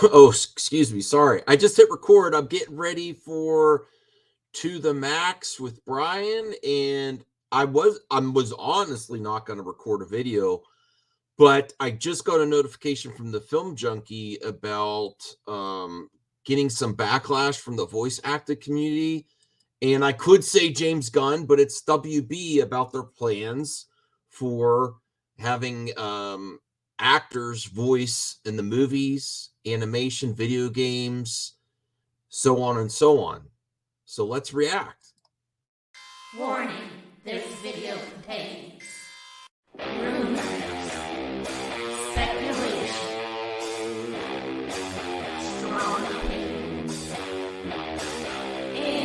Oh, excuse me. Sorry. I just hit record. I'm getting ready for To the Max with Brian, and I was honestly not going to record a video, but I just got a notification from the Film Junkie about getting some backlash from the voice acting community. And I could say James Gunn, but it's WB about their plans for having actors voice in the movies, animation, video games, so on and so on. So let's react. Warning, this video contains rumors, speculation, strong opinions, and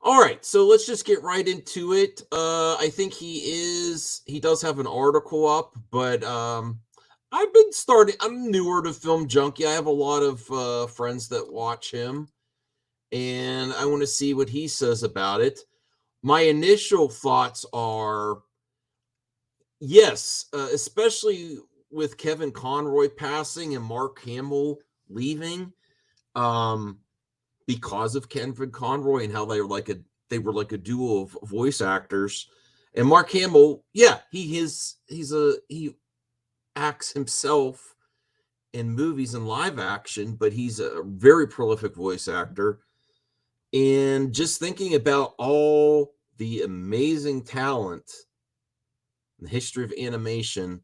All right, so let's just get right into it. I think he does have an article up, but I'm newer to Film Junkie. I have a lot of friends that watch him, and I want to see what he says about it. My initial thoughts are yes, especially with Kevin Conroy passing and Mark Hamill leaving, because of Kevin Conroy and how they were like a duo of voice actors. And Mark Hamill, yeah, he acts himself in movies and live action, but he's a very prolific voice actor. And just thinking about all the amazing talent in the history of animation,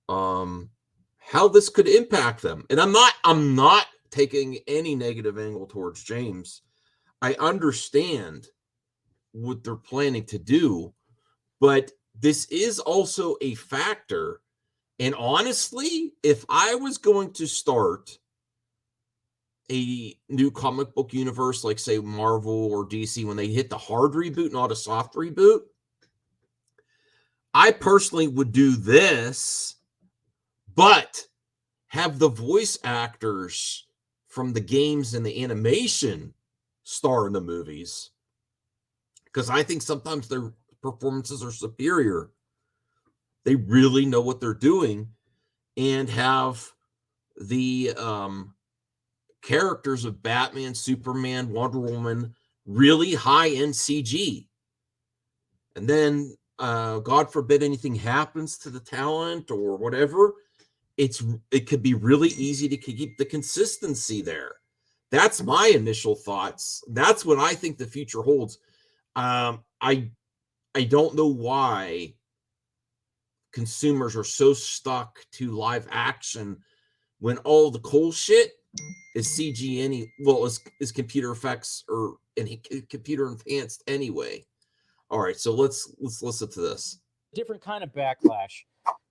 how this could impact them. And I'm not taking any negative angle towards James. I understand what they're planning to do, but this is also a factor. And honestly, if I was going to start a new comic book universe, like say Marvel or DC, when they hit the hard reboot, not a soft reboot, I personally would do this, but have the voice actors from the games and the animation star in the movies, because I think sometimes their performances are superior. They really know what they're doing, and have the characters of Batman, Superman, Wonder Woman really high-end CG. And then, God forbid anything happens to the talent or whatever, it could be really easy to keep the consistency there. That's my initial thoughts. That's what I think the future holds. I don't know why consumers are so stuck to live action when all the cool shit is CG is computer effects or computer enhanced anyway. All right, so let's listen to this. Different kind of backlash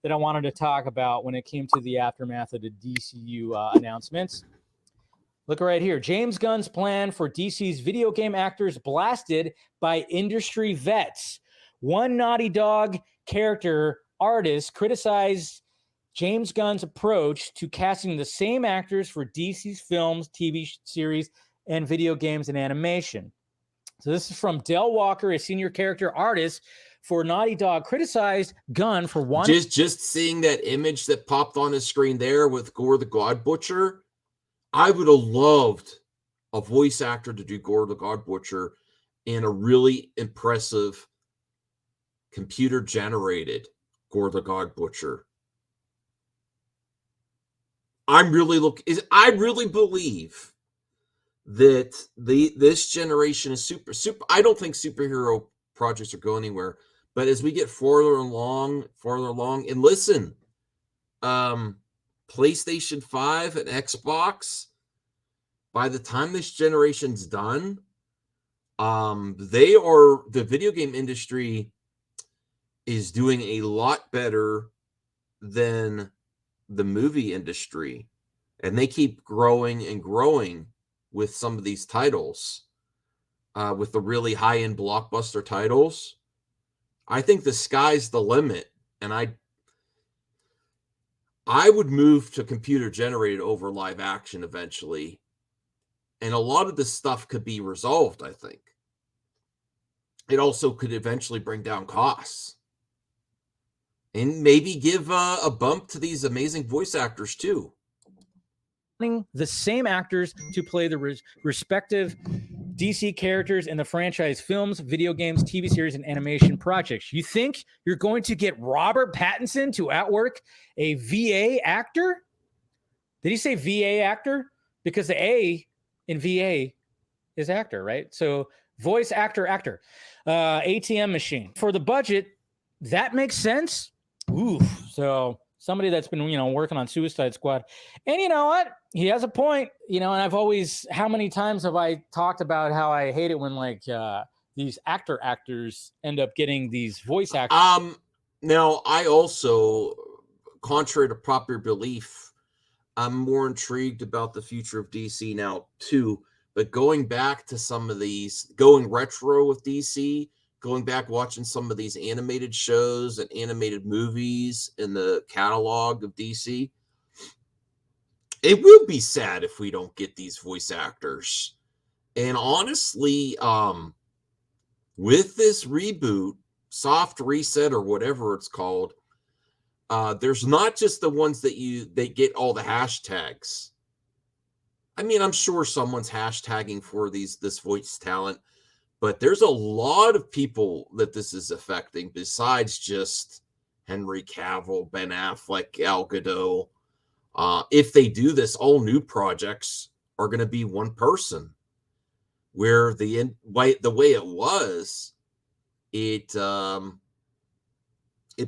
that I wanted to talk about when it came to the aftermath of the DCU announcements. Look right here. James Gunn's plan for DC's video game actors blasted by industry vets. One Naughty Dog character artist criticized James Gunn's approach to casting the same actors for DC's films, TV series, and video games and animation. So this is from Del Walker, a senior character artist for Naughty Dog, criticized Gunn for one. Just seeing that image that popped on his screen there with Gore the God Butcher, I would have loved a voice actor to do Gore the God Butcher and a really impressive computer generated Gore the God Butcher. I really believe that this generation is super. I don't think superhero projects are going anywhere, but as we get farther along, and listen, PlayStation 5 and Xbox, by the time this generation's done, the video game industry is doing a lot better than the movie industry, and they keep growing and growing with some of these titles, with the really high-end blockbuster titles. I think the sky's the limit, and I would move to computer generated over live action eventually, and a lot of this stuff could be resolved, I think. it also could eventually bring down costs and maybe give a bump to these amazing voice actors too. The same actors to play the respective DC characters in the franchise films, video games, TV series, and animation projects. You think you're going to get Robert Pattinson to outwork a VA actor? Did he say VA actor? Because the A in VA is actor, right? So voice actor, ATM machine. For the budget, that makes sense. Ooh, so somebody that's been, working on Suicide Squad. And you know what? He has a point, and I've always, how many times have I talked about how I hate it when these actors end up getting these voice actors. Now I also, contrary to popular belief, I'm more intrigued about the future of DC now too. But going back to some of these, going retro with DC, going back watching some of these animated shows and animated movies in the catalog of DC, it will be sad if we don't get these voice actors. And honestly, with this reboot, soft reset or whatever it's called, there's not just the ones that they get all the hashtags. I mean, I'm sure someone's hashtagging for this voice talent, but there's a lot of people that this is affecting besides just Henry Cavill, Ben Affleck, Gal Gadot. If they do this, all new projects are going to be one person. Where the way it was, it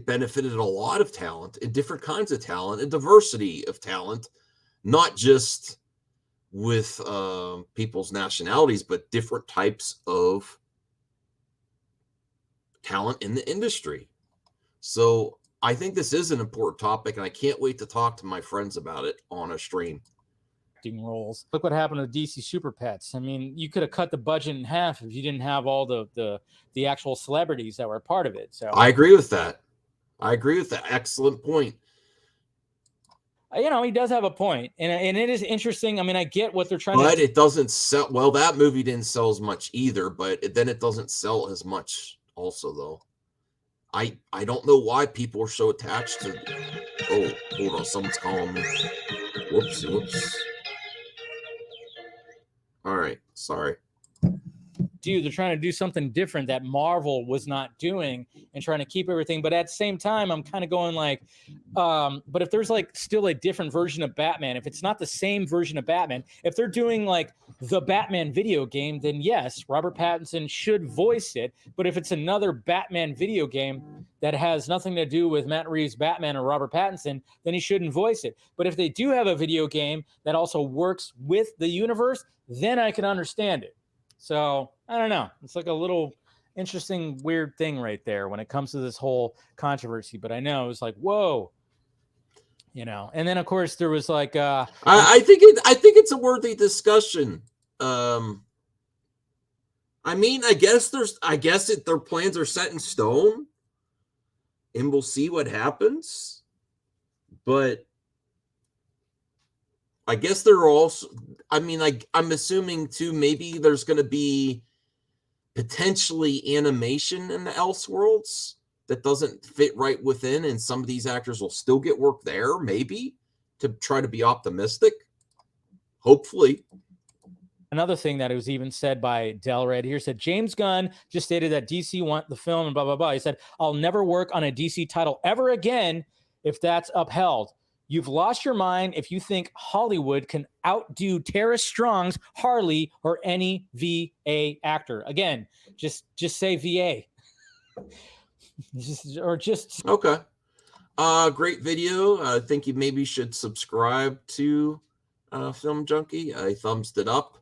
benefited a lot of talent and different kinds of talent and diversity of talent, not just with people's nationalities, but different types of talent in the industry. So I think this is an important topic, and I can't wait to talk to my friends about it on a stream. Roles. Look what happened to DC Super Pets. I mean, you could have cut the budget in half if you didn't have all the actual celebrities that were a part of it. So I agree with that. Excellent point. He does have a point, and it is interesting. I mean, I get what they're trying to. But it doesn't sell well. That movie didn't sell as much either. But then it doesn't sell as much. Also, though, I don't know why people are so attached to. Oh, hold on, someone's calling me. Whoops. All right, sorry. They're trying to do something different that Marvel was not doing and trying to keep everything. But at the same time, I'm kind of going but if there's still a different version of Batman, if it's not the same version of Batman, if they're doing the Batman video game, then yes, Robert Pattinson should voice it. But if it's another Batman video game that has nothing to do with Matt Reeves' Batman or Robert Pattinson, then he shouldn't voice it. But if they do have a video game that also works with the universe, then I can understand it. So I don't know. It's a little interesting, weird thing right there when it comes to this whole controversy. But I know it's whoa, And then of course there was I think it's a worthy discussion. I mean, I guess their plans are set in stone, and we'll see what happens. But I guess they're also. I mean, I'm assuming too. Maybe there's going to be potentially animation in the Elseworlds that doesn't fit right within, and some of these actors will still get work there. Maybe to try to be optimistic. Hopefully. Another thing that was even said by Del Red here said James Gunn just stated that DC want the film and blah blah blah. He said, "I'll never work on a DC title ever again if that's upheld. You've lost your mind if you think Hollywood can outdo Tara Strong's Harley or any VA actor." Again, just say VA. Okay. Great video. I think you maybe should subscribe to Film Junkie. I thumbs it up.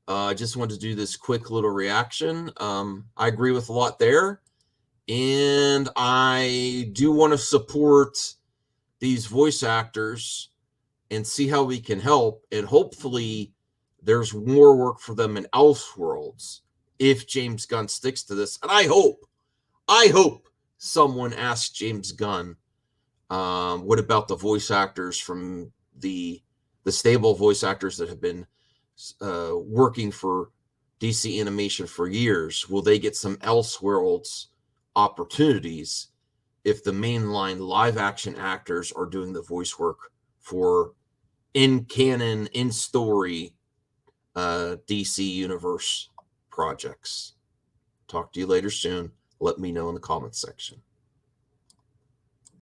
I just wanted to do this quick little reaction. I agree with a lot there. And I do want to support these voice actors and see how we can help. And hopefully there's more work for them in Elseworlds if James Gunn sticks to this. And I hope someone asks James Gunn, what about the voice actors from the stable voice actors that have been working for DC animation for years. Will they get some Elseworlds opportunities if the mainline live action actors are doing the voice work for in canon, in story DC Universe projects? Talk to you later soon. Let me know in the comments section.